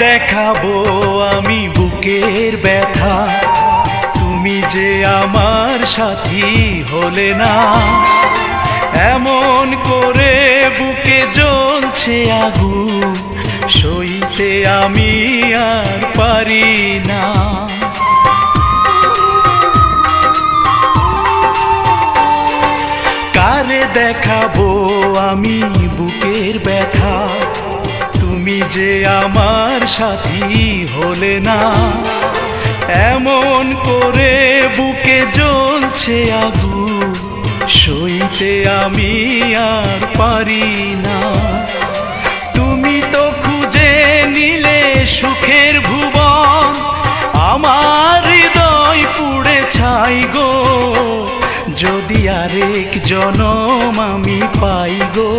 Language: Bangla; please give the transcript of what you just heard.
দেখাবো আমি বুকের ব্যথা, তুমি যে আমার সাথী হলে না। এমন করে বুকে জ্বলছে আগুন, সইতে আমি আর পারি না। কারে দেখাবো আমি বুকের ব্যথা, তুমি যে আমার সাথী হলে না। এমন করে বুকে জ্বলছে আগুন, সইতে আমি আর পারি না। তুমি তো খুঁজে নিলে সুখের ভুবন, আমার হৃদয় পুড়ে ছাই গো। যদি আরেক জনম আমি পাই গো।